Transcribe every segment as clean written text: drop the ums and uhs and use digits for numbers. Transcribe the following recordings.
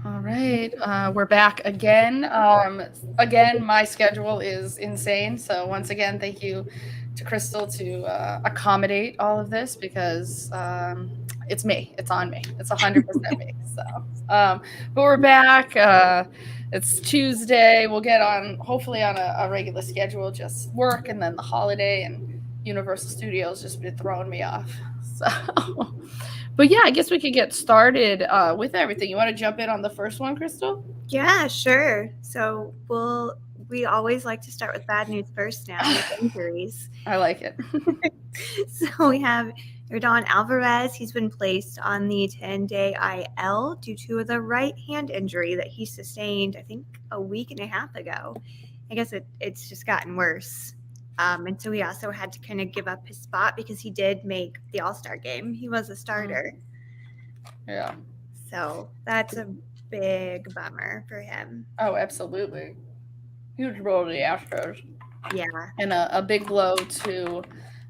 All right, we're back again. Again, my schedule is insane. So once again, thank you to Crystal to accommodate all of this because it's me. It's on me. It's 100% me. Um, but we're back. It's Tuesday. We'll get on hopefully on a regular schedule. Just work and then the holiday and Universal Studios just been throwing me off. So. But yeah, I guess we could get started with everything. You want to jump in on the first one, Crystal? Yeah, sure. So we always like to start with bad news first now with injuries. I like it. So we have Erdan Alvarez. He's been placed on the 10-day IL due to the right hand injury that he sustained, I think, a week and a half ago. I guess it's just gotten worse. And so he also had to kind of give up his spot because he did make the AllStar game. He was a starter. Yeah. So that's a big bummer for him. Oh, absolutely. Huge blow to the Astros. Yeah. And a big blow to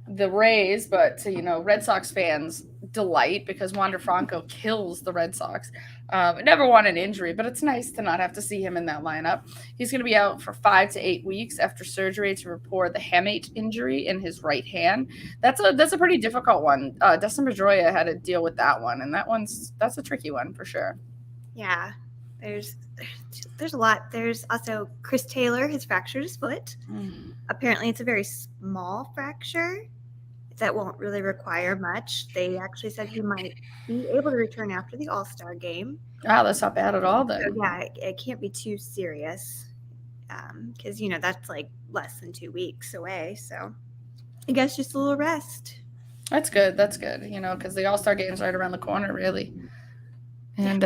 the Rays, but to Red Sox fans' delight because Wander Franco kills the Red Sox. Never won an injury, but it's nice to not have to see him in that lineup. He's going to be out for 5 to 8 weeks after surgery to repair the hamate injury in his right hand. That's a pretty difficult one. Dustin Pedroia had to deal with that one, and that's a tricky one for sure. Yeah. There's there's a lot. There's also Chris Taylor has fractured his foot. Apparently it's a very small fracture that won't really require much. They actually said he might be able to return after the All-Star game. Wow, that's not bad at all So then. yeah, it can't be too serious. Because that's like less than 2 weeks away. So I guess just a little rest. That's good. That's good. Because the All Star game's right around the corner, really. Yeah. And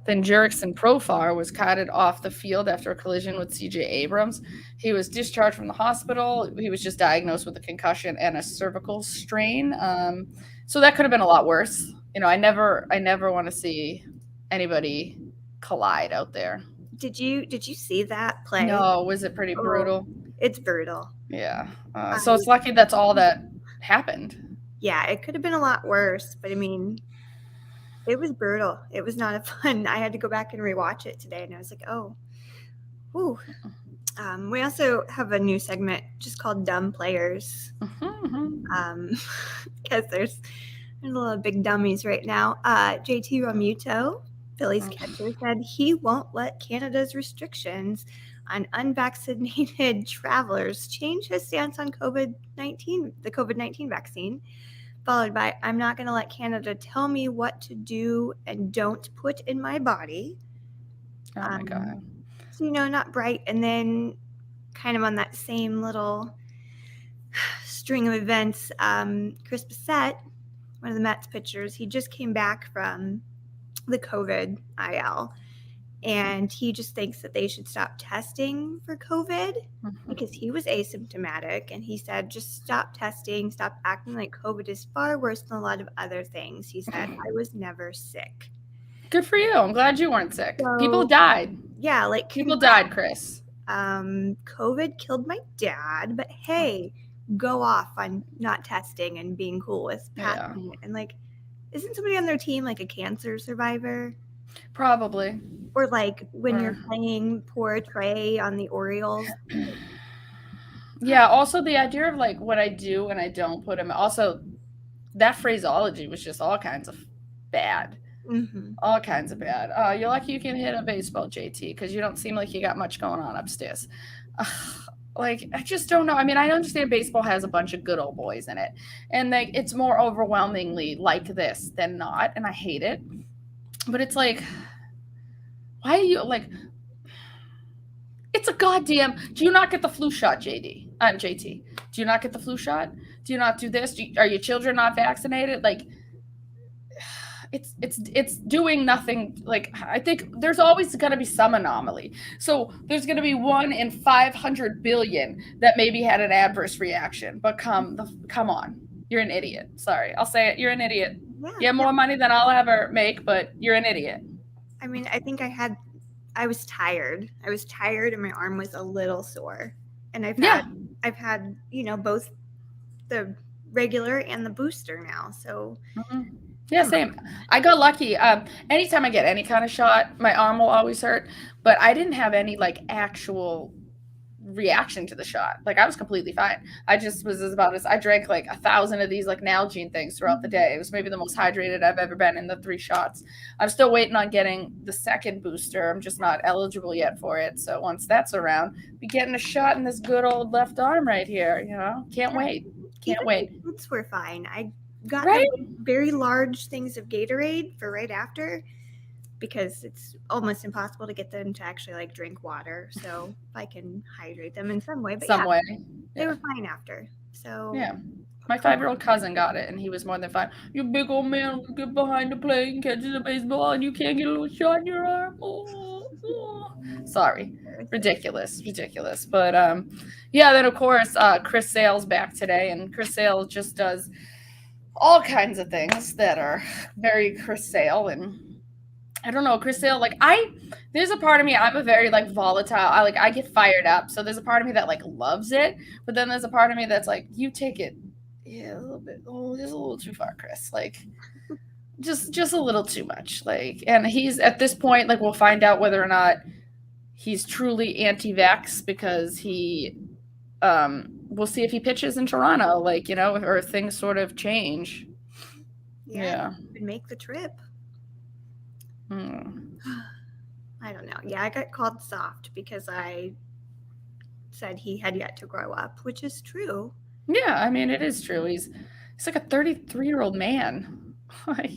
then Jurickson Profar was carted off the field after a collision with C.J. Abrams. He was discharged from the hospital. He was just diagnosed with a concussion and a cervical strain. So that could have been a lot worse. I never want to see anybody collide out there. Did you see that play? No, was it pretty Oh, brutal? it's brutal. Yeah. So I it's lucky that's all that happened. Yeah, it could have been a lot worse, but I mean, it was brutal. It was not a fun. I had to go back and rewatch it today, and I was like, oh, whew. We also have a new segment just called "Dumb Players," because there's a lot of big dummies right now. JT Romuto, Phillies catcher, said he won't let Canada's restrictions on unvaccinated travelers change his stance on the COVID-19 vaccine. Followed by, I'm not going to let Canada tell me what to do and don't put in my body. Oh my God. So, not bright. And then, kind of on that same little string of events, Chris Bassett, one of the Mets pitchers, he just came back from the COVID IL. And he just thinks that they should stop testing for COVID because he was asymptomatic. And he said, just stop testing, stop acting like COVID is far worse than a lot of other things. He said, I was never sick. Good for you. I'm glad you weren't sick. People So, died. yeah, like, People died, Chris. COVID killed my dad, but hey, go off on not testing and being cool with passing it. And, like, isn't somebody on their team like a cancer survivor? Probably. Or like when you're playing poor Trey on the Orioles. Yeah, also the idea of like what I do and I don't put him. Also, that phraseology was just all kinds of bad. All kinds of bad. You're lucky you can hit a baseball, JT, because you don't seem like you got much going on upstairs. Like, I just don't know. I mean, I understand baseball has a bunch of good old boys in it, and like it's more overwhelmingly like this than not, and I hate it. But it's like, why are you like? It's a goddamn. Do you not get the flu shot, JD? JT. Do you not get the flu shot? Do you not do this? Are your children not vaccinated? Like, it's doing nothing. Like, I think there's always going to be some anomaly. So there's going to be 1 in 500 billion that maybe had an adverse reaction. But come on, you're an idiot. Sorry, I'll say it. You're an idiot. You have more money than I'll ever make, but you're an idiot. I mean, I think I was tired. I was tired and my arm was a little sore. And I've had, both the regular and the booster now. So Yeah, same. I got lucky. Anytime I get any kind of shot, my arm will always hurt, but I didn't have any like actual reaction to the shot. Like I was completely fine. I just was as about as I drank like 1,000 of these like Nalgene things throughout the day. It was maybe the most hydrated I've ever been in the 3 shots. I'm still waiting on getting the second booster. I'm just not eligible yet for it. So once that's around, be getting a shot in this good old left arm right here. You know, can't wait. Can't Even wait. the boots were fine. I got Right? the very large things of Gatorade for right after because it's almost impossible to get them to actually like drink water. So if I can hydrate them in some way, but Some yeah, way. they Yeah. were fine after. So Yeah. My 5-year-old cousin got it, and he was more than fine. You big old man will get behind the plate and catches a baseball, and you can't get a little shot in your arm. Oh, oh. Sorry, ridiculous, ridiculous. But yeah. Then of course, Chris Sale's back today, and Chris Sale just does all kinds of things that are very Chris Sale, and I don't know, Chris Sale. There's a part of me. I'm a very like volatile. I get fired up. So there's a part of me that like loves it, but then there's a part of me that's like, you take it, yeah, a little bit, just a little too far, Chris. Like, just a little too much. Like, and he's at this point, like, we'll find out whether or not he's truly anti-vax because we'll see if he pitches in Toronto, like, or things sort of change. Yeah. make the trip. Hmm. I don't know. Yeah, I got called soft because I said he had yet to grow up, which is true. Yeah, I mean, it is true. He's like a 33-year-old man. Like,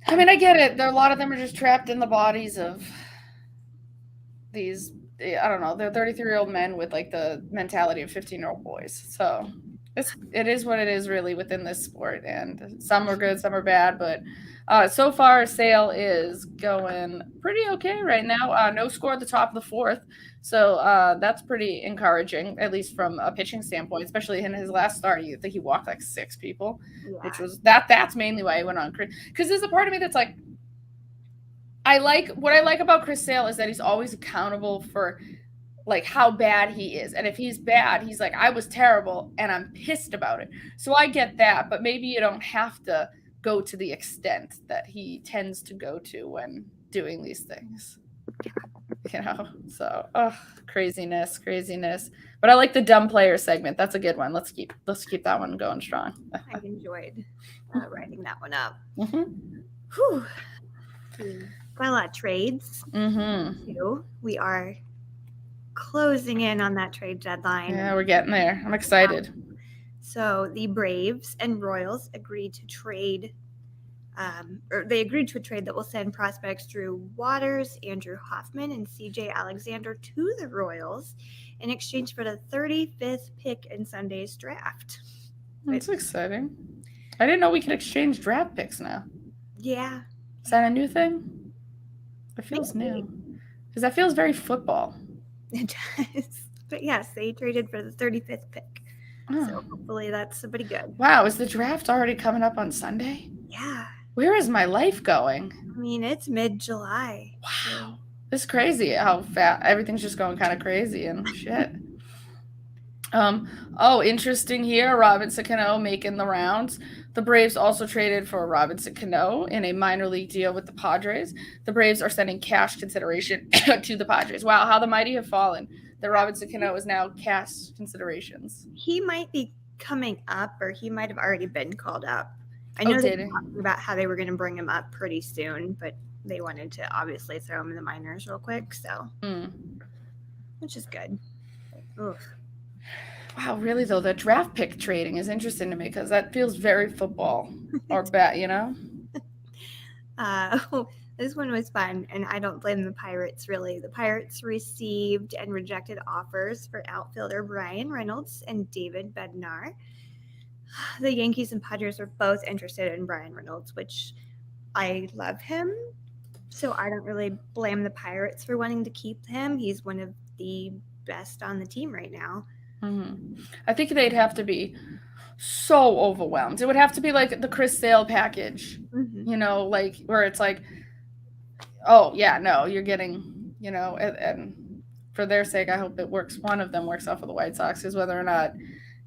I mean, I get it. A lot of them are just trapped in the bodies of these. I don't know. They're 33-year-old men with like the mentality of 15-year-old boys. So it is what it is, really, within this sport. And some are good, some are bad. But so far, Sale is going pretty okay right now. No score at the top of the fourth. So that's pretty encouraging, at least from a pitching standpoint, especially in his last start. I think he walked like 6 people, which was that's mainly why he went on. Because there's a part of me that's like, what I like about Chris Sale is that he's always accountable for like how bad he is. And if he's bad, he's like, I was terrible and I'm pissed about it. So I get that, but maybe you don't have to go to the extent that he tends to go to when doing these things. So craziness. But I like the dumb player segment. That's a good one. Let's keep that one going strong. I enjoyed writing that one up. Whew. Got a lot of trades too. We are closing in on that trade deadline. Yeah, we're getting there. I'm excited. So the Braves and Royals agreed to trade or they agreed to a trade that will send prospects Drew Waters, Andrew Hoffman, and CJ Alexander to the Royals in exchange for the 35th pick in Sunday's draft. That's exciting. I didn't know we could exchange draft picks now. Yeah. Is that a new thing? It feels new. Because that feels very football. It does. But yes, they traded for the 35th pick. Oh. So hopefully that's pretty good. Wow, is the draft already coming up on Sunday? Yeah. Where is my life going? I mean, it's mid-July. Wow. It's crazy how fast everything's just going kind of crazy and shit. Interesting here. Robinson Cano making the rounds. The Braves also traded for Robinson Cano in a minor league deal with the Padres. The Braves are sending cash consideration to the Padres. Wow, how the mighty have fallen. That Robinson Cano is now cash considerations. He might be coming up, or he might have already been called up. I know they were talking about how they were going to bring him up pretty soon, but they wanted to obviously throw him in the minors real quick, so which is good. Ugh. Wow, really though, the draft pick trading is interesting to me because that feels very football or bat, This one was fun, and I don't blame the Pirates, really. The Pirates received and rejected offers for outfielder Brian Reynolds and David Bednar. The Yankees and Padres were both interested in Brian Reynolds, which I love him, so I don't really blame the Pirates for wanting to keep him. He's one of the best on the team right now. I think they'd have to be so overwhelmed. It would have to be like the Chris Sale package, like where it's like, oh yeah, no, you're getting, and for their sake, I hope it works. One of them works out for the White Sox, because whether or not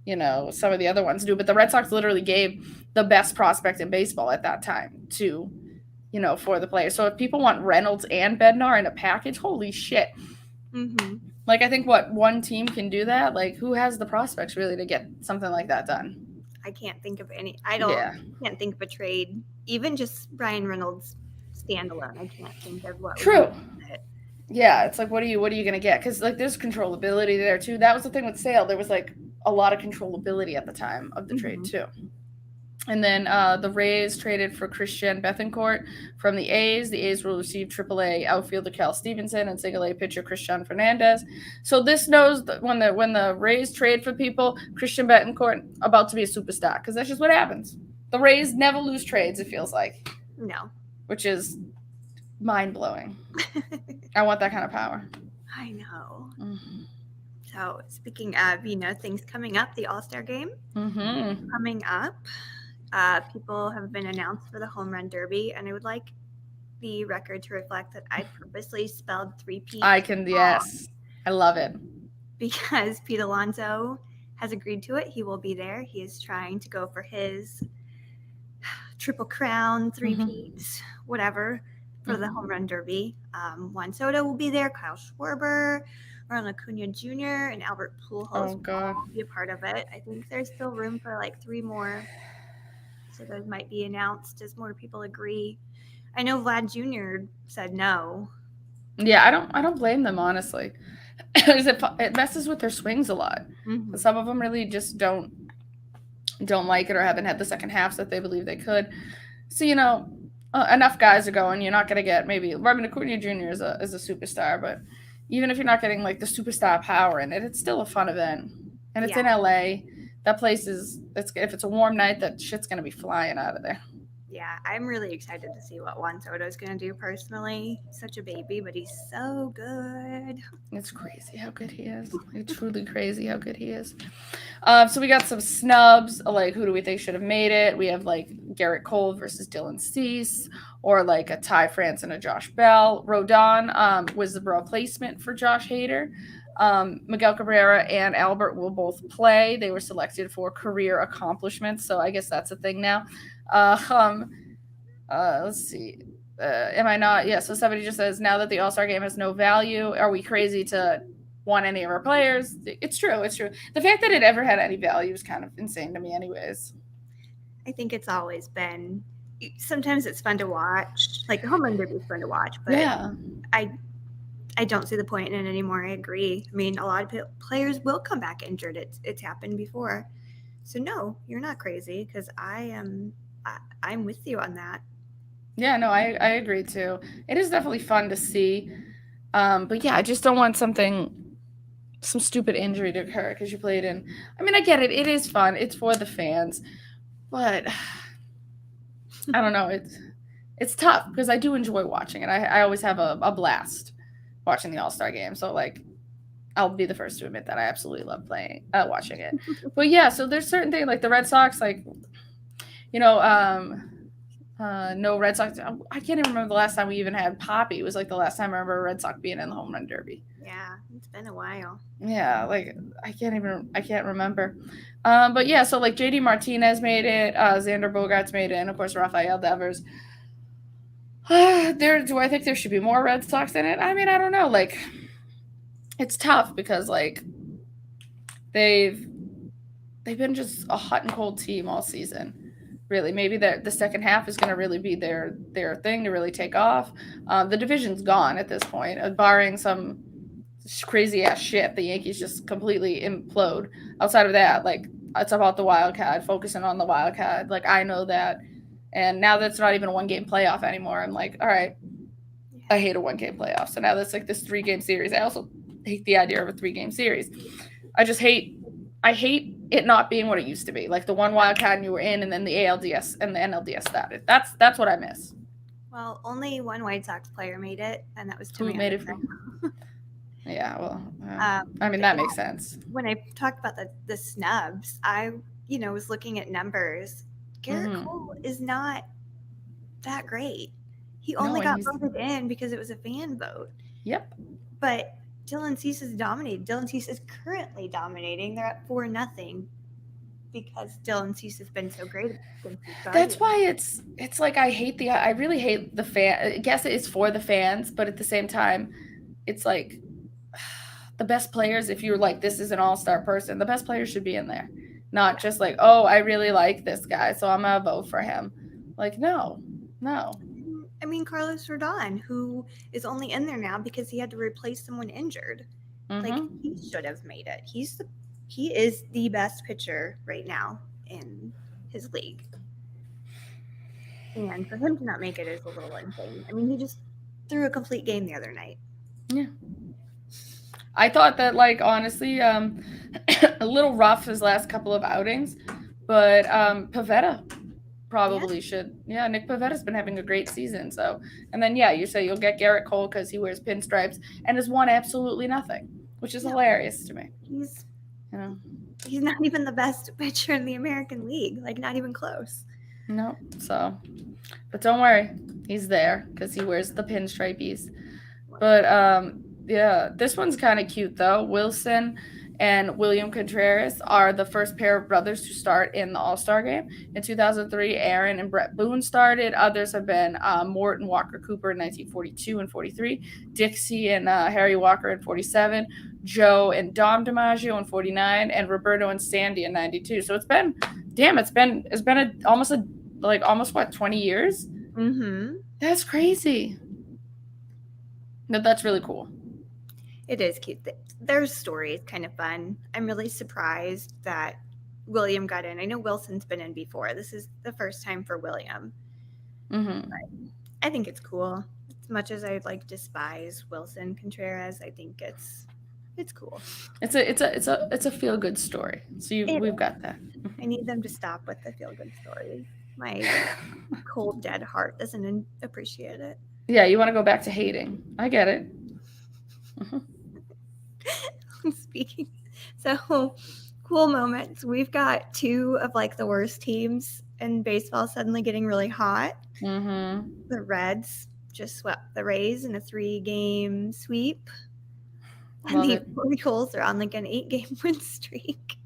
some of the other ones do. But the Red Sox literally gave the best prospect in baseball at that time to, for the players. So if people want Reynolds and Bednar in a package, holy shit. Mm-hmm. Like, I think one team can do that. Like, who has the prospects really to get something like that done? I can't think of any. Can't think of a trade. Even just Ryan Reynolds standalone, I can't think of what. True. Yeah, it's like, what are you gonna get? Because like, there's controllability there too. That was the thing with Sale. There was like a lot of controllability at the time of the trade too. And then the Rays traded for Christian Bethancourt from the A's. The A's will receive AAA outfielder Cal Stevenson and single-A pitcher Christian Fernandez. So this knows that when the Rays trade for people, Christian Bethancourt about to be a superstar, because that's just what happens. The Rays never lose trades, it feels like. No. Which is mind-blowing. I want that kind of power. I know. Mm-hmm. So speaking of, things coming up, the AllStar Game coming up. People have been announced for the Home Run Derby, and I would like the record to reflect that I purposely spelled 3P. Yes. I love it. Because Pete Alonso has agreed to it. He will be there. He is trying to go for his Triple Crown, 3Ps, whatever, for the Home Run Derby. Juan Soto will be there, Kyle Schwarber, Ronald Acuna Jr., and Albert Pujols will be a part of it. I think there's still room for like 3 more. So those might be announced as more people agree. I know Vlad Jr. said no. Yeah, I don't blame them, honestly. It messes with their swings a lot. Mm-hmm. Some of them really just don't like it or haven't had the second halves that they believe they could. So, enough guys are going. You're not going to get maybe Ronald Acuna Jr. is a superstar, but even if you're not getting like the superstar power in it, it's still a fun event. And it's in LA. That place if it's a warm night, that shit's going to be flying out of there. Yeah, I'm really excited to see what Juan Soto is going to do personally. He's such a baby, but he's so good. It's crazy how good he is. It's truly crazy how good he is. So we got some snubs. Like, who do we think should have made it? We have like Garrett Cole versus Dylan Cease, or like a Ty France and a Josh Bell. Rodon was the replacement for Josh Hader. Miguel Cabrera and Albert will both play. They were selected for career accomplishments, so I guess that's a thing now. Let's see. Am I not? Yeah, so somebody just says, now that the All-Star Game has no value, are we crazy to want any of our players? It's true. The fact that it ever had any value is kind of insane to me anyways. I think it's always been, sometimes it's fun to watch. Like, the Home Run Derby is fun to watch, but yeah. I don't see the point in it anymore. I agree. I mean, a lot of players will come back injured. It's happened before. So no, you're not crazy, because I'm with you on that. Yeah, no, I agree too. It is definitely fun to see. But yeah, I just don't want some stupid injury to occur because you played in. I mean, I get it. It is fun. It's for the fans. But I don't know. It's tough because I do enjoy watching it. I always have a blast watching the All-Star Game. So like, I'll be the first to admit that I absolutely love watching it. But yeah, so there's certain things like the Red Sox, like, no Red Sox. I can't even remember the last time we even had Poppy. It was like the last time I remember a Red Sox being in the Home Run Derby. Yeah, it's been a while. Yeah, like I can't remember. But yeah, so like JD Martinez made it, Xander Bogaerts made it, and of course Rafael Devers. Do I think there should be more Red Sox in it? I mean, I don't know. Like, it's tough because like they've been just a hot and cold team all season. Really, maybe the second half is going to really be their thing to really take off. The division's gone at this point, barring some crazy ass shit. The Yankees just completely implode. Outside of that, like, it's about the wild card, focusing on the wild card. Like, I know that. And now that's not even a 1-game playoff anymore. I'm like, all right, I hate a 1-game playoff. So now that's like this 3-game series. I also hate the idea of a 3-game series. I hate it not being what it used to be. Like the one wild card and you were in, and then the ALDS and the NLDS started. That's what I miss. Well, only one White Sox player made it, and that was Timmy. Who made it from? Yeah, well, I mean, that makes sense. When I talked about the snubs, I was looking at numbers. Garrett Cole is not that great. He only got voted in because it was a fan vote. Yep. But Dylan Cease is dominated. Dylan Cease is currently dominating. They're at 4-0. because Dylan Cease has been so great since he started. That's why it's like I really hate the fan. I guess it's for the fans, but at the same time, it's like the best players. If you're like, this is an all-star person, the best players should be in there, not just like, oh, I really like this guy, so I'm gonna vote for him. Like, no. I mean, Carlos Rodon, who is only in there now because he had to replace someone injured. Like, he should have made it. He is the best pitcher right now in his league. And for him to not make it is a little insane. I mean, he just threw a complete game the other night. Yeah. I thought that, like, honestly, a little rough his last couple of outings, but Pivetta probably should. Yeah, Nick Pavetta's been having a great season. So, and then, yeah, you say you'll get Garrett Cole because he wears pinstripes and has won absolutely nothing, which is hilarious to me. He's not even the best pitcher in the American League, like not even close. No, so, but don't worry, he's there because he wears the pinstripies. But yeah, this one's kind of cute though. Wilson and William Contreras are the first pair of brothers to start in the AllStar Game. In 2003, Aaron and Brett Boone started. Others have been Morton Walker Cooper in 1942 and 43, Dixie and Harry Walker in 47, Joe and Dom DiMaggio in 49, and Roberto and Sandy in 92. So it's been almost what, 20 years? Mm-hmm. That's crazy. No, that's really cool. It is cute. Their story is kind of fun. I'm really surprised that William got in. I know Wilson's been in before. This is the first time for William. Mm-hmm. But I think it's cool. As much as I like despise Wilson Contreras, I think it's cool. It's a feel good story. So we've got that. I need them to stop with the feel good stories. My cold dead heart doesn't appreciate it. Yeah, you want to go back to hating. I get it. Speaking, so cool moments. We've got two of like the worst teams in baseball suddenly getting really hot. Mm-hmm. The Reds just swept the Rays in a 3-game sweep. And the Orioles are on like an 8-game win streak.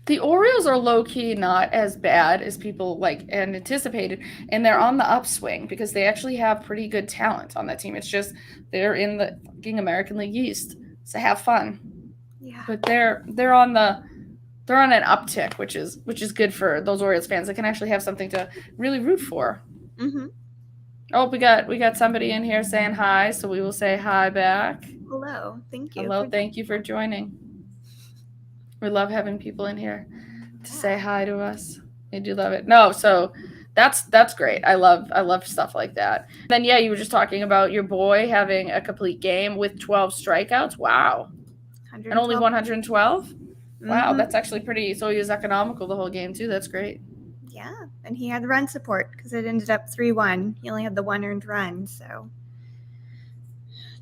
The Orioles are low-key not as bad as people like and anticipated, and they're on the upswing because they actually have pretty good talent on that team. It's just they're in the fucking American League East, so have fun. Yeah. But they're on an uptick, which is good for those Orioles fans. They can actually have something to really root for. Mm-hmm. Oh, we got somebody in here saying hi, so we will say hi back. Hello, thank you. Hello, thank you for joining. We love having people in here to say hi to us. I do love it. No, so that's great. I love stuff like that. Then yeah, you were just talking about your boy having a complete game with 12 strikeouts. Wow. And only 112? Mm-hmm. Wow, that's actually pretty. So he was economical the whole game too. That's great. Yeah, and he had run support because it ended up 3-1. He only had the 1 earned run, so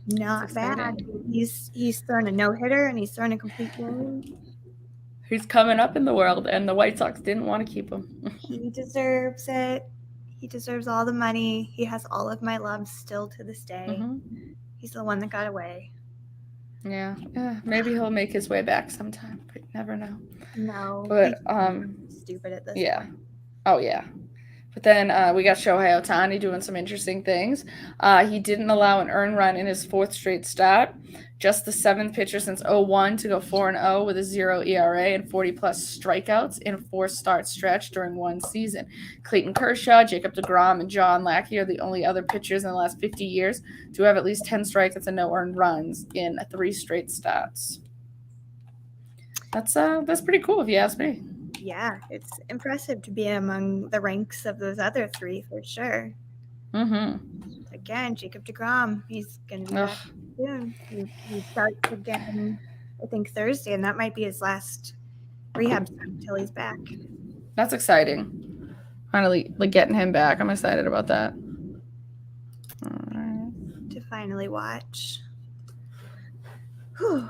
not bad. He's thrown a no-hitter and he's thrown a complete game. He's coming up in the world, and the White Sox didn't want to keep him. He deserves it. He deserves all the money. He has all of my love still to this day. Mm-hmm. He's the one that got away. Yeah, maybe he'll make his way back sometime, but you never know. No. But stupid at this point. Oh yeah. But then we got Shohei Ohtani doing some interesting things. He didn't allow an earned run in his 4th straight start. Just the 7th pitcher since 2001 to go 4-0 with a 0 ERA and 40-plus strikeouts in a 4-start stretch during one season. Clayton Kershaw, Jacob deGrom, and John Lackey are the only other pitchers in the last 50 years to have at least 10 strikeouts and no earned runs in 3 straight starts. That's pretty cool if you ask me. Yeah, it's impressive to be among the ranks of those other 3 for sure. Mm-hmm. Again, Jacob deGrom, he's going to be back soon. He starts again, I think, Thursday, and that might be his last rehab time until he's back. That's exciting. Finally, getting him back. I'm excited about that. All right. To finally watch. Whew.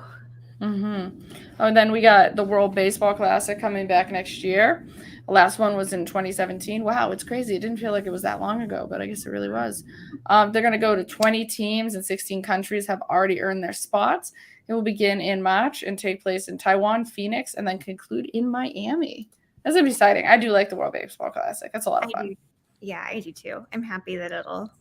Mm-hmm. Oh, and then we got the World Baseball Classic coming back next year. The last one was in 2017. Wow, it's crazy. It didn't feel like it was that long ago, but I guess it really was. They're going to go to 20 teams and 16 countries have already earned their spots. It will begin in March and take place in Taiwan, Phoenix, and then conclude in Miami. That's gonna be exciting. I do like the World Baseball Classic. That's a lot of fun. Yeah, I do too. I'm happy that it'll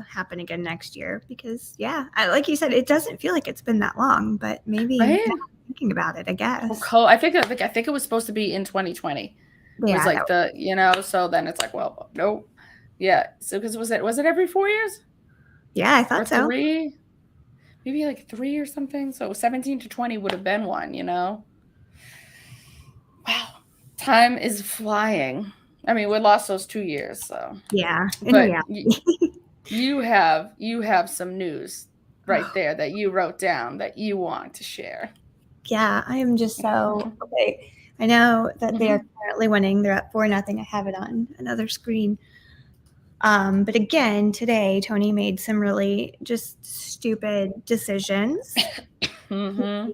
happen again next year because like you said, it doesn't feel like it's been that long, but maybe right? thinking about it, I guess. Well, I think it was supposed to be in 2020. It was like so then it's like, well, nope. Yeah. So because was it every 4 years? Yeah, I thought or so. 3? Maybe like 3 or something. So 17 to 20 would have been one, Wow. Time is flying. I mean, we lost those 2 years, so. Yeah. But you have some news right there that you wrote down that you want to share. Yeah, I am just so okay. I know that they are currently winning. They're at 4-0. I have it on another screen. But again, today Tony made some really just stupid decisions. So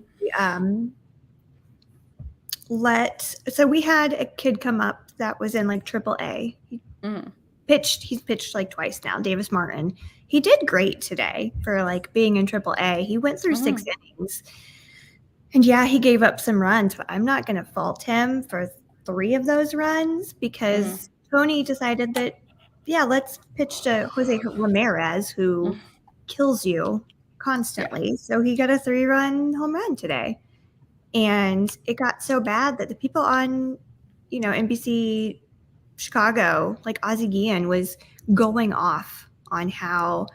we had a kid come up that was in like AAA. He's pitched like twice now, Davis Martin. He did great today for like being in AAA. He went through 6 innings. And yeah, he gave up some runs, but I'm not going to fault him for 3 of those runs because Tony decided that, let's pitch to Jose Ramirez, who kills you constantly. Yeah. So he got a 3-run home run today. And it got so bad that the people on, NBC Chicago, like Ozzie Guillen, was going off on how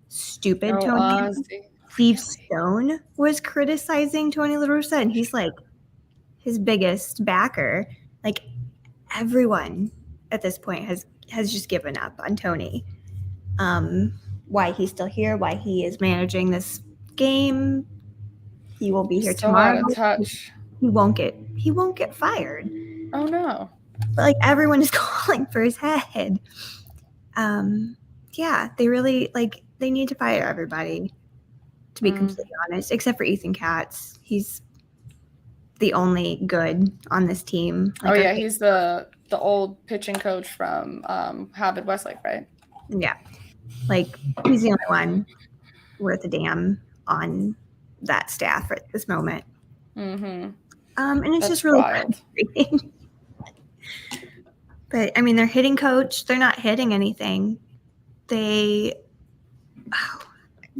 stupid Tony is. Steve Stone was criticizing Tony La Russa, and he's like his biggest backer. Like everyone at this point has just given up on Tony. Why he's still here, why he is managing this game. He will be here tomorrow. Out of touch. He won't get fired. Oh no. But like everyone is calling for his head. They really they need to fire everybody. To be completely honest, except for Ethan Katz. He's the only good on this team. He's the old pitching coach from Harvard Westlake, right? Yeah. He's the only one worth a damn on that staff at this moment. And it's just really frustrating. But, I mean, their hitting coach, they're not hitting anything.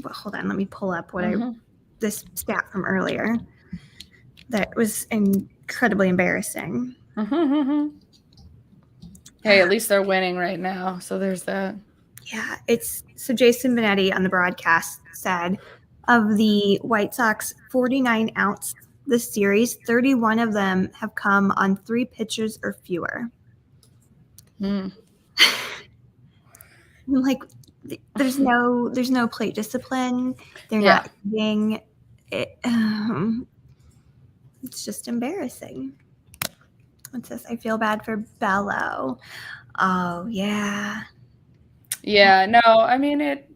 Hold on, let me pull up this stat from earlier that was incredibly embarrassing. Hey, at least they're winning right now, so there's that. Yeah, so Jason Benetti on the broadcast said of the White Sox 49 outs this series, 31 of them have come on 3 pitches or fewer. I'm like, there's no plate discipline. They're not hitting it. It's just embarrassing. What's this? I feel bad for Bello. Oh yeah. Yeah, no, I mean it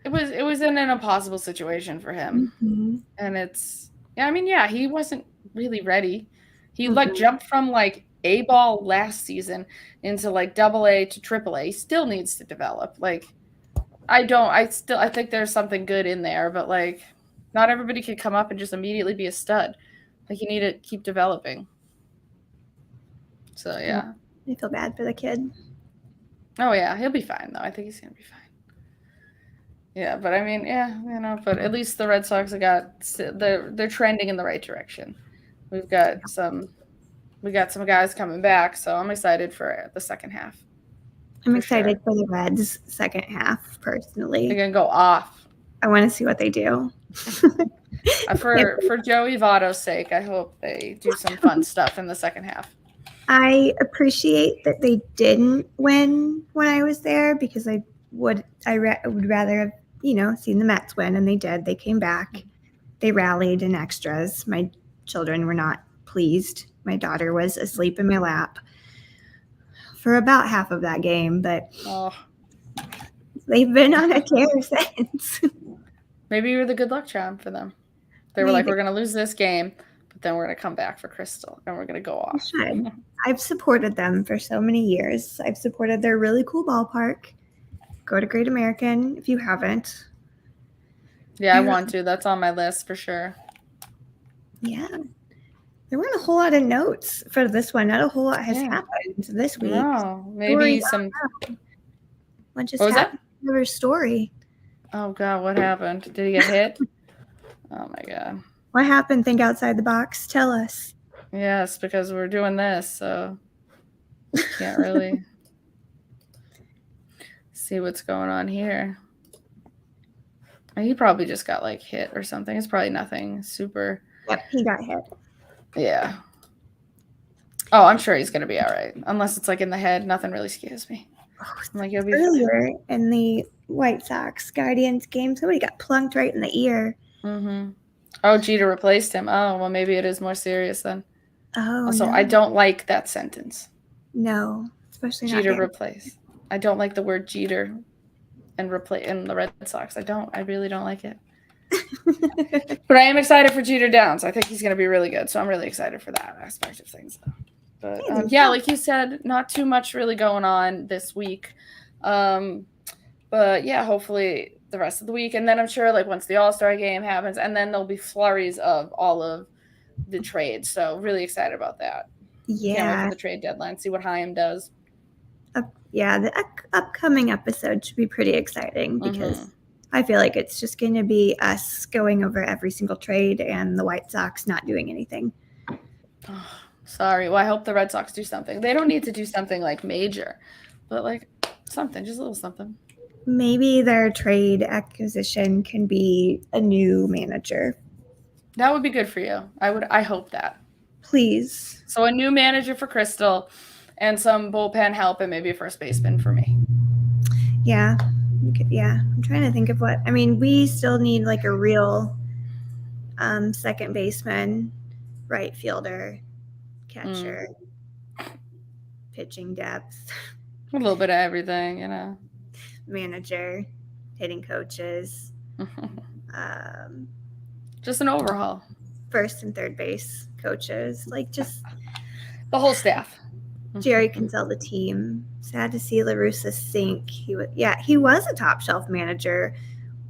was in an impossible situation for him. And he wasn't really ready. He jumped from A ball last season into AA to AAA. He still needs to develop. I think there's something good in there, but not everybody can come up and just immediately be a stud. You need to keep developing. So yeah. I feel bad for the kid. Oh yeah, he'll be fine though. I think he's gonna be fine. Yeah, but I mean, but at least the Red Sox they're trending in the right direction. We got some guys coming back, so I'm excited for the second half. I'm excited for the Reds' second half, personally. They're gonna go off. I want to see what they do. For Joey Votto's sake, I hope they do some fun stuff in the second half. I appreciate that they didn't win when I was there because I would rather have seen the Mets win, and they did. They came back, they rallied in extras. My children were not pleased. My daughter was asleep in my lap for about half of that game, but they've been on a tear since. Maybe you were the good luck charm for them. They were we're going to lose this game, but then we're going to come back for Crystal, and we're going to go off. I've supported them for so many years. I've supported their really cool ballpark. Go to Great American if you haven't. Yeah, I want to. That's on my list for sure. Yeah. There weren't a whole lot of notes for this one. Not a whole lot has Yeah. happened this week. No, maybe Story some. what just What was that? happened? Her story. Oh God, what happened? Did he get hit? Oh my God. What happened? Think outside the box. Tell us. Yes, because we're doing this, so can't really see what's going on here. He probably just got like hit or something. It's probably nothing super. Yep, he got hit. Yeah. Oh, I'm sure he's gonna be all right. Unless it's like in the head, nothing really scares me. I'm like, he'll be Earlier in the White Sox Guardians game, somebody got plunked right in the ear. Mm-hmm. Oh, Jeter replaced him. Oh, well, maybe it is more serious then. Oh, Also, no. I don't like that sentence. No, especially Jeter not replace. I don't like the word Jeter and replace in the Red Sox. I really don't like it. But I am excited for Jeter Downs. I think he's going to be really good. So I'm really excited for that aspect of things. But yeah, like you said, not too much really going on this week. But yeah, hopefully the rest of the week. And then I'm sure like once the AllStar Game happens, and then there'll be flurries of all of the trades. So really excited about that. Yeah. Can't wait for the trade deadline. See what Chaim does. Yeah, the upcoming episode should be pretty exciting because I feel like it's just going to be us going over every single trade and the White Sox not doing anything. Oh, sorry. Well, I hope the Red Sox do something. They don't need to do something like major, but like something, just a little something. Maybe their trade acquisition can be a new manager. That would be good for you. I hope that. Please. So a new manager for Crystal and some bullpen help and maybe a first baseman for me. Yeah. I'm trying to think of what. I mean, we still need like a real second baseman, right fielder, catcher, pitching depth. A little bit of everything, you know. Manager, hitting coaches. Just an overhaul. First and third base coaches, like just the whole staff. Jerry can sell the team. Sad to see La Russa sink. He was a top shelf manager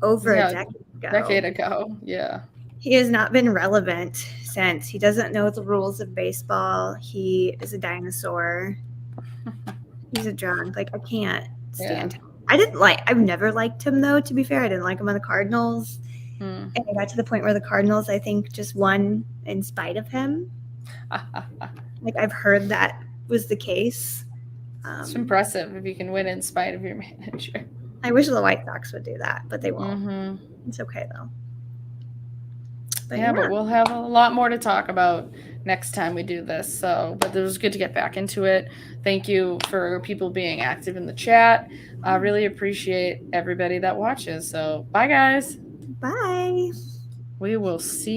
over a decade ago. Yeah. He has not been relevant since. He doesn't know the rules of baseball. He is a dinosaur. He's a drunk. Like, I can't stand him. I've never liked him though, to be fair. I didn't like him on the Cardinals. And I got to the point where the Cardinals, I think, just won in spite of him. Like, I've heard that was the case. It's impressive if you can win in spite of your manager. I wish the White Sox would do that, but they won't. It's okay, though. But we'll have a lot more to talk about next time we do this. But it was good to get back into it. Thank you for people being active in the chat. I really appreciate everybody that watches. So, bye, guys. Bye. We will see